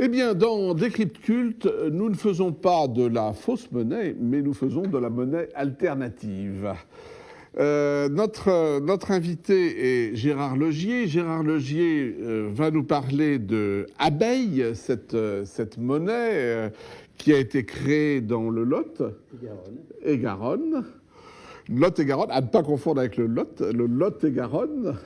Eh bien, dans Décrypte Culte, nous ne faisons pas de la fausse monnaie, mais nous faisons de la monnaie alternative. Notre invité est Gérard Logier. Gérard Logier va nous parler de Abeille, cette monnaie qui a été créée dans le Lot et Garonne. Lot et Garonne, à ne pas confondre avec le Lot et Garonne.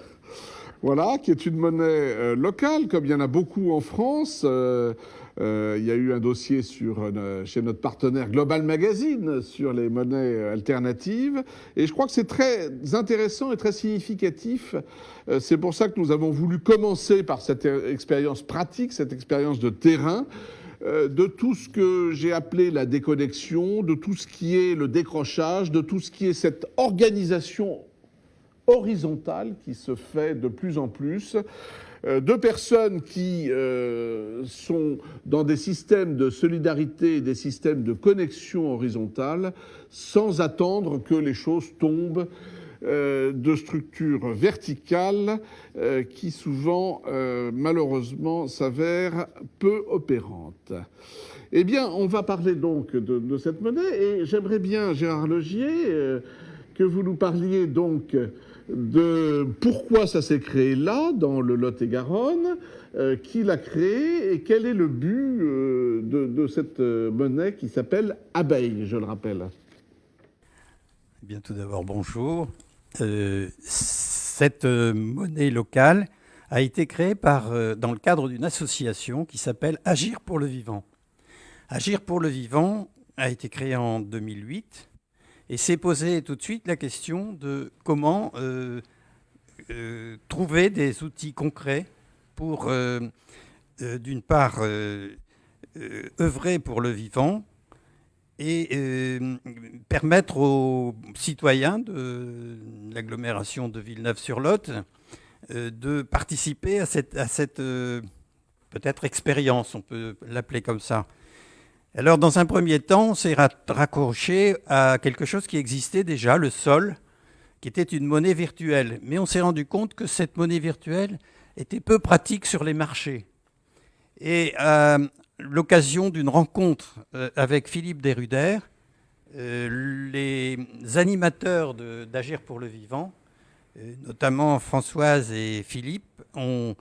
Voilà, qui est une monnaie locale, comme il y en a beaucoup en France. Il y a eu un dossier chez notre partenaire Global Magazine sur les monnaies alternatives. Et je crois que c'est très intéressant et très significatif. C'est pour ça que nous avons voulu commencer par cette expérience pratique, cette expérience de terrain, de tout ce que j'ai appelé la déconnexion, de tout ce qui est le décrochage, de tout ce qui est cette organisation horizontale qui se fait de plus en plus, de personnes qui sont dans des systèmes de solidarité, des systèmes de connexion horizontale, sans attendre que les choses tombent de structures verticales qui souvent, malheureusement, s'avèrent peu opérantes. Eh bien, on va parler donc de cette monnaie, et j'aimerais bien, Gérard Logier, que vous nous parliez donc de pourquoi ça s'est créé là, dans le Lot-et-Garonne, qui l'a créé et quel est le but de cette monnaie qui s'appelle Abeille, je le rappelle. Eh bien, tout d'abord, bonjour. Cette monnaie locale a été créée dans le cadre d'une association qui s'appelle Agir pour le vivant. Agir pour le vivant a été créé en 2008. Et s'est posé tout de suite la question de comment trouver des outils concrets pour, d'une part, œuvrer pour le vivant et permettre aux citoyens de l'agglomération de Villeneuve-sur-Lot de participer à cette peut-être expérience, on peut l'appeler comme ça. Alors, dans un premier temps, on s'est raccroché à quelque chose qui existait déjà, le sol, qui était une monnaie virtuelle. Mais on s'est rendu compte que cette monnaie virtuelle était peu pratique sur les marchés. Et à l'occasion d'une rencontre avec Philippe Desrudères, les animateurs d'Agir pour le vivant, notamment Françoise et Philippe, ont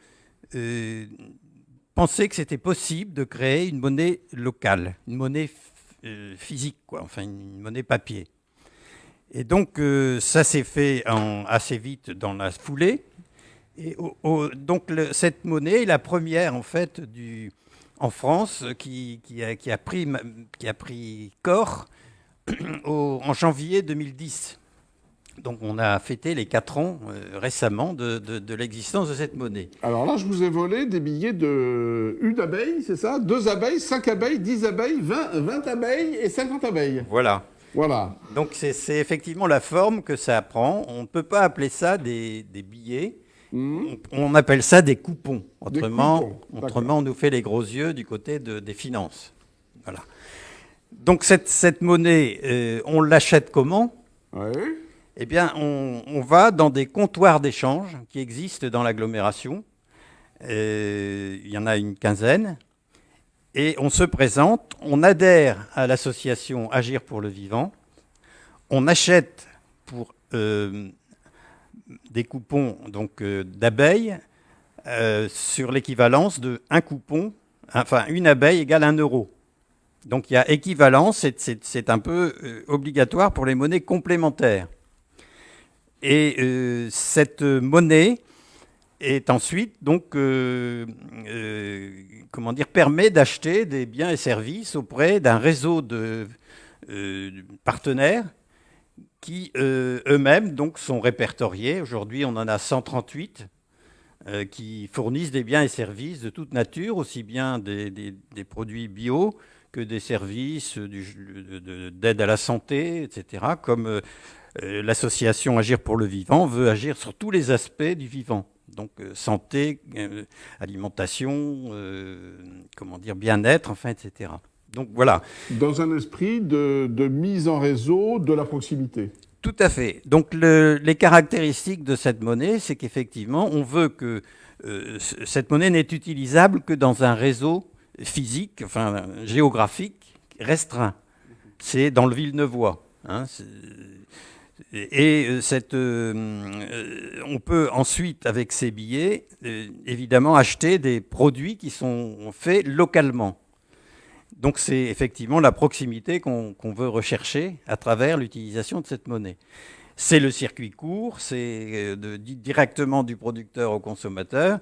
pensé que c'était possible de créer une monnaie locale, une monnaie physique, enfin une monnaie papier. Et donc ça s'est fait assez vite dans la foulée. Et donc cette monnaie est la première en fait en France qui a pris corps en janvier 2010. Donc on a fêté les 4 ans récemment de l'existence de cette monnaie. Alors là, je vous ai volé des billets de 1 abeille, c'est ça? 2 abeilles, 5 abeilles, 10 abeilles, 20 abeilles et 50 abeilles. Voilà. Donc c'est effectivement la forme que ça prend. On ne peut pas appeler ça des billets. On appelle ça des coupons. Autrement, on nous fait les gros yeux du côté des finances. Voilà. Donc cette monnaie, on l'achète comment? Oui. Eh bien, on va dans des comptoirs d'échange qui existent dans l'agglomération. Il y en a une quinzaine. Et on se présente, on adhère à l'association Agir pour le vivant. On achète pour des coupons d'abeilles sur l'équivalence de un coupon, enfin une abeille égale 1 euro. Donc il y a équivalence, c'est un peu obligatoire pour les monnaies complémentaires. Et cette monnaie est ensuite permet d'acheter des biens et services auprès d'un réseau de partenaires qui eux-mêmes sont répertoriés. Aujourd'hui, on en a 138 qui fournissent des biens et services de toute nature, aussi bien des produits bio que des services d'aide à la santé, etc., comme l'association Agir pour le vivant veut agir sur tous les aspects du vivant. Donc santé, alimentation, bien-être, enfin, etc. Donc voilà. Dans un esprit de mise en réseau de la proximité. Tout à fait. Donc les caractéristiques de cette monnaie, c'est qu'effectivement, on veut que cette monnaie n'est utilisable que dans un réseau physique, enfin géographique, restreint. C'est dans le Villeneuvois. Hein, on peut ensuite, avec ces billets, évidemment, acheter des produits qui sont faits localement. Donc c'est effectivement la proximité qu'on veut rechercher à travers l'utilisation de cette monnaie. C'est le circuit court, c'est directement du producteur au consommateur.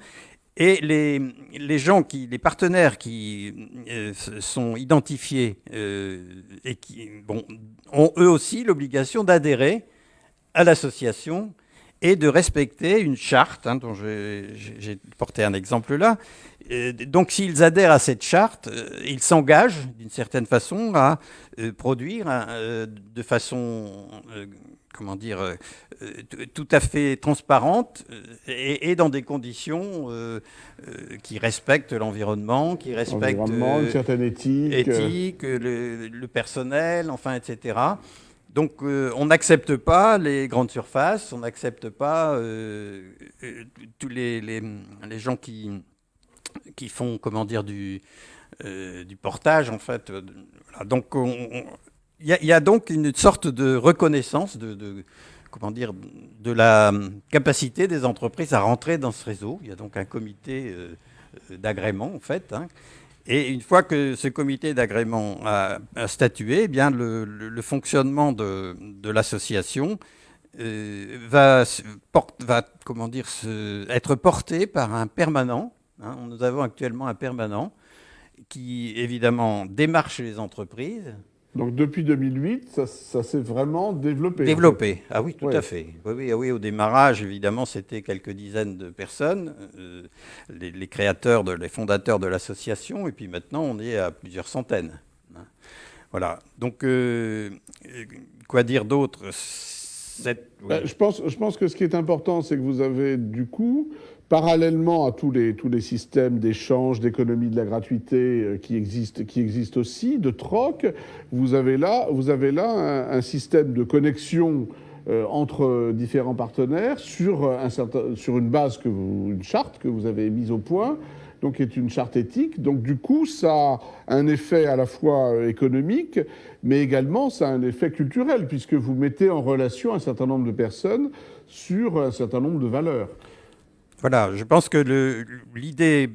Et les partenaires qui sont identifiés et qui ont eux aussi l'obligation d'adhérer à l'association et de respecter une charte, dont j'ai porté un exemple là. Donc s'ils adhèrent à cette charte, ils s'engagent d'une certaine façon à produire de façon tout à fait transparente et dans des conditions qui respectent l'environnement, qui respectent une certaine éthique, le personnel, enfin, etc. Donc on n'accepte pas les grandes surfaces, on n'accepte pas tous les gens qui font, du portage, en fait. Voilà. Donc il y a donc une sorte de reconnaissance de la capacité des entreprises à rentrer dans ce réseau. Il y a donc un comité d'agrément, en fait. Hein. Et une fois que ce comité d'agrément a statué, eh bien le fonctionnement de l'association va être porté par un permanent. Hein. Nous avons actuellement un permanent qui, évidemment, démarche les entreprises. Donc depuis 2008, ça s'est vraiment développé. Développé, en fait. Ah oui, tout à fait. Oui, au démarrage, évidemment, c'était quelques dizaines de personnes, les créateurs, les fondateurs de l'association, et puis maintenant, on est à plusieurs centaines. Voilà. Donc, quoi dire d'autre ? Je pense que ce qui est important, c'est que vous avez, du coup, parallèlement à tous les systèmes d'échange, d'économie de la gratuité qui existent aussi, de troc, vous avez là un système de connexion entre différents partenaires sur une base une charte que vous avez mise au point, donc qui est une charte éthique. Donc du coup, ça a un effet à la fois économique, mais également ça a un effet culturel, puisque vous mettez en relation un certain nombre de personnes sur un certain nombre de valeurs. Voilà, je pense que l'idée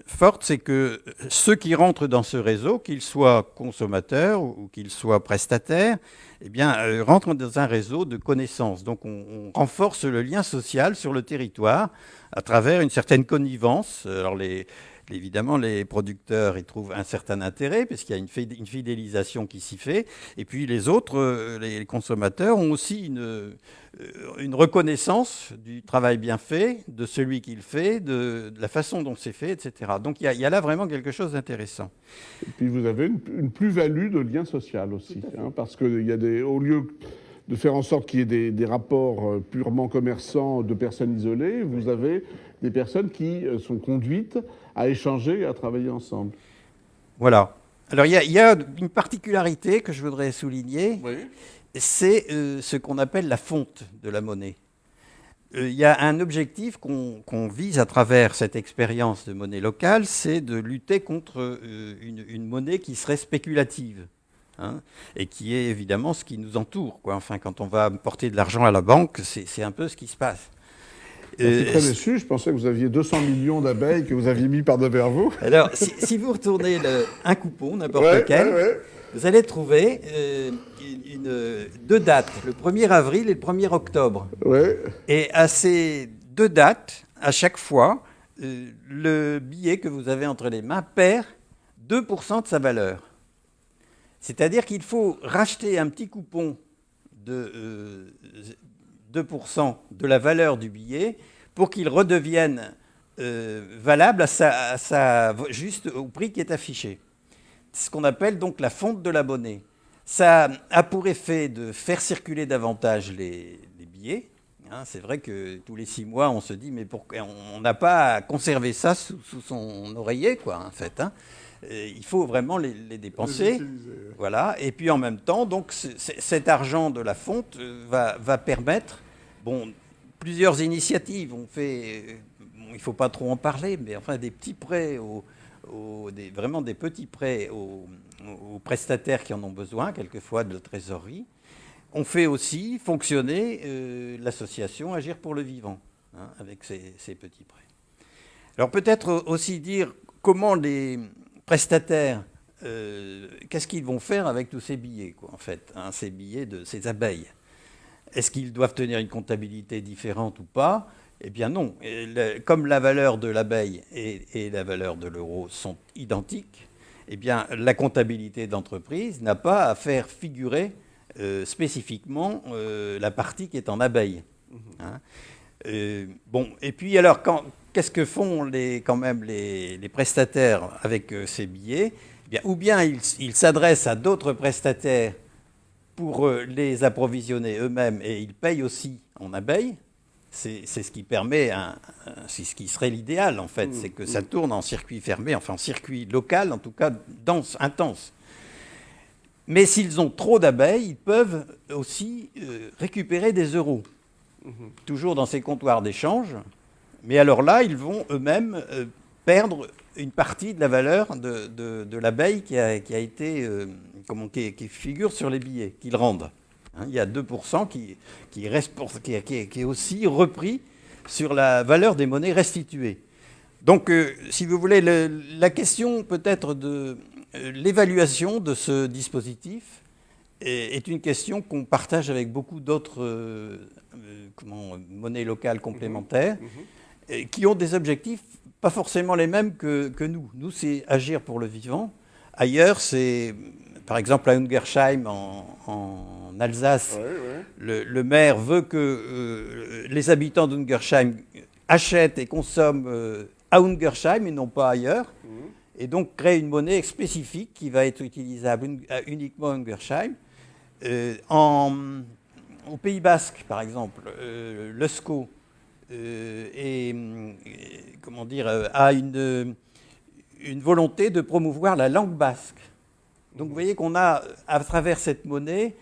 forte, c'est que ceux qui rentrent dans ce réseau, qu'ils soient consommateurs ou qu'ils soient prestataires, eh bien, rentrent dans un réseau de connaissances. Donc on renforce le lien social sur le territoire à travers une certaine connivence. Alors évidemment, les producteurs y trouvent un certain intérêt, puisqu'il y a une fidélisation qui s'y fait. Et puis les autres, les consommateurs, ont aussi une reconnaissance du travail bien fait, de celui qui le fait, de la façon dont c'est fait, etc. Donc il y a là vraiment quelque chose d'intéressant. Et puis vous avez une plus-value de lien social aussi, parce que au lieu de faire en sorte qu'il y ait des rapports purement commerçants de personnes isolées, vous avez des personnes qui sont conduites à échanger et à travailler ensemble. Voilà. Alors il y a une particularité que je voudrais souligner, oui. C'est ce qu'on appelle la fonte de la monnaie. Il y a un objectif qu'on vise à travers cette expérience de monnaie locale, c'est de lutter contre une monnaie qui serait spéculative. Hein, et qui est évidemment ce qui nous entoure, quoi. Enfin, quand on va porter de l'argent à la banque, c'est un peu ce qui se passe. Je suis très déçu, je pensais que vous aviez 200 millions d'abeilles que vous aviez mis par devers vous. Alors, si vous retournez un coupon, n'importe lequel, vous allez trouver deux dates, le 1er avril et le 1er octobre. Ouais. Et à ces deux dates, à chaque fois, le billet que vous avez entre les mains perd 2% de sa valeur. C'est-à-dire qu'il faut racheter un petit coupon de 2% de la valeur du billet pour qu'il redevienne valable juste au prix qui est affiché. C'est ce qu'on appelle donc la fonte de la monnaie. Ça a pour effet de faire circuler davantage les billets. Hein, c'est vrai que tous les 6 mois, on se dit mais pourquoi on n'a pas conservé ça sous son oreiller, quoi, en fait. Hein. Il faut vraiment les dépenser. Voilà. Et puis en même temps, donc, cet argent de la fonte va permettre plusieurs initiatives. On fait, il ne faut pas trop en parler, mais enfin des petits prêts aux vraiment des petits prêts aux prestataires qui en ont besoin, quelquefois de trésorerie. On fait aussi fonctionner l'association Agir pour le vivant, hein, avec ces petits prêts. Alors peut-être aussi dire comment les prestataires, qu'est-ce qu'ils vont faire avec tous ces billets, quoi, en fait, hein, ces billets de ces abeilles. Est-ce qu'ils doivent tenir une comptabilité différente ou pas? Eh bien non. Comme la valeur de l'abeille et la valeur de l'euro sont identiques, eh bien la comptabilité d'entreprise n'a pas à faire figurer spécifiquement la partie qui est en abeille. Hein. Bon, et puis alors, qu'est-ce que font quand même les prestataires avec ces billets? Eh bien, ou bien ils s'adressent à d'autres prestataires pour les approvisionner eux-mêmes et ils payent aussi en abeilles. C'est ce qui permet, c'est ce qui serait l'idéal en fait, c'est que ça tourne en circuit fermé, enfin en circuit local, en tout cas dense, intense. Mais s'ils ont trop d'abeilles, ils peuvent aussi récupérer des euros, toujours dans ces comptoirs d'échange. Mais alors là, ils vont eux-mêmes perdre une partie de la valeur de l'abeille qui a été, qui figure sur les billets, qu'ils rendent. Hein, il y a 2% qui est aussi repris sur la valeur des monnaies restituées. Donc, si vous voulez, la question peut-être de l'évaluation de ce dispositif est une question qu'on partage avec beaucoup d'autres monnaies locales complémentaires qui ont des objectifs pas forcément les mêmes que nous. Nous, c'est agir pour le vivant. Ailleurs, c'est, par exemple, à Ungersheim, en Alsace, le maire veut que les habitants d'Ungersheim achètent et consomment à Ungersheim et non pas ailleurs. Et donc créer une monnaie spécifique qui va être utilisable uniquement à Ungersheim. Au Pays Basque, par exemple, le SCO a une volonté de promouvoir la langue basque. Donc vous voyez qu'on a, à travers cette monnaie,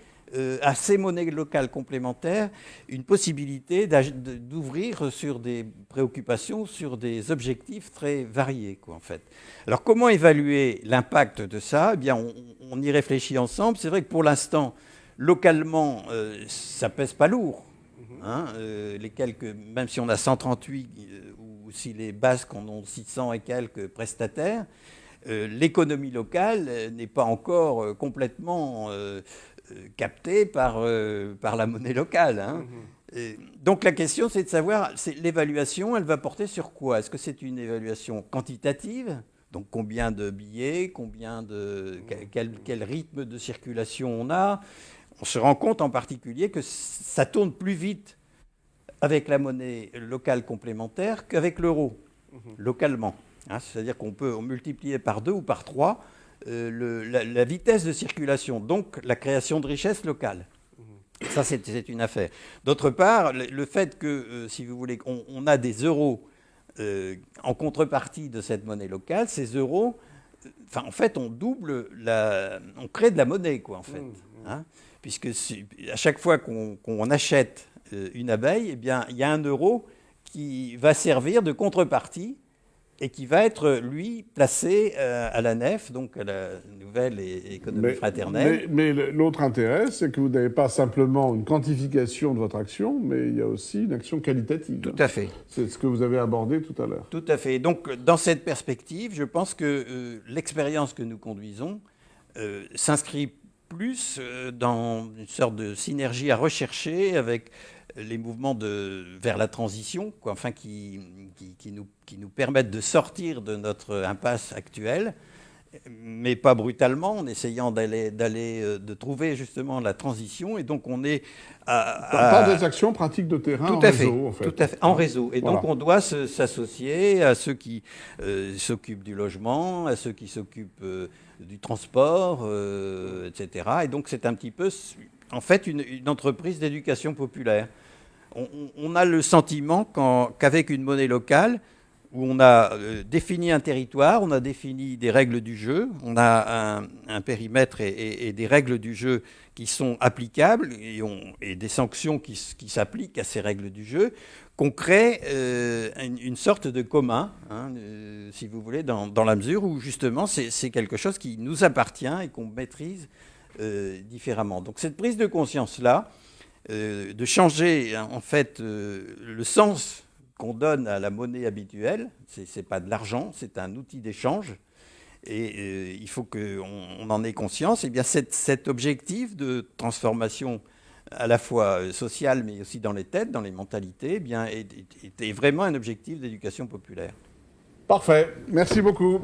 à ces monnaies locales complémentaires, une possibilité d'ouvrir sur des préoccupations, sur des objectifs très variés, quoi, en fait. Alors comment évaluer l'impact de ça? Eh bien, on y réfléchit ensemble. C'est vrai que pour l'instant, localement, ça pèse pas lourd. Hein, même si on a 138 ou si les Basques en ont 600 et quelques prestataires, l'économie locale n'est pas encore complètement captée par la monnaie locale. Hein. Donc la question, c'est de savoir, l'évaluation, elle va porter sur quoi? Est-ce que c'est une évaluation quantitative? Donc combien de billets, quel rythme de circulation on a? On se rend compte en particulier que ça tourne plus vite avec la monnaie locale complémentaire qu'avec l'euro, localement. Hein, c'est-à-dire qu'on peut multiplier par 2 ou par 3 la vitesse de circulation, donc la création de richesse locale. Ça, c'est une affaire. D'autre part, le fait que, si vous voulez, on a des euros en contrepartie de cette monnaie locale, ces euros, en fait, on crée de la monnaie, quoi, en fait. Hein, puisque à chaque fois qu'on achète une abeille, eh bien, il y a un euro qui va servir de contrepartie et qui va être, lui, placé à la nef, donc à la nouvelle économie fraternelle. Mais l'autre intérêt, c'est que vous n'avez pas simplement une quantification de votre action, mais il y a aussi une action qualitative. Tout à fait. C'est ce que vous avez abordé tout à l'heure. Tout à fait. Donc, dans cette perspective, je pense que l'expérience que nous conduisons s'inscrit plus dans une sorte de synergie à rechercher avec les mouvements vers la transition, quoi, enfin, qui nous permettent de sortir de notre impasse actuelle, mais pas brutalement, en essayant de trouver justement la transition. Et donc on est pas des actions pratiques de terrain en réseau, en fait. Tout à fait, en réseau. Et voilà. Donc on doit s'associer à ceux qui s'occupent du logement, à ceux qui s'occupent du transport, etc. Et donc c'est un petit peu, en fait, une entreprise d'éducation populaire. On a le sentiment qu'avec une monnaie locale, où on a défini un territoire, on a défini des règles du jeu, on a un périmètre et des règles du jeu qui sont applicables et des sanctions qui s'appliquent à ces règles du jeu, qu'on crée une sorte de commun, hein, si vous voulez, dans la mesure où justement c'est quelque chose qui nous appartient et qu'on maîtrise différemment. Donc cette prise de conscience-là, de changer en fait le sens qu'on donne à la monnaie habituelle, c'est pas de l'argent, c'est un outil d'échange, et il faut qu'on en ait conscience. Et bien cet objectif de transformation à la fois sociale, mais aussi dans les têtes, dans les mentalités, eh bien, est vraiment un objectif d'éducation populaire. Parfait, merci beaucoup.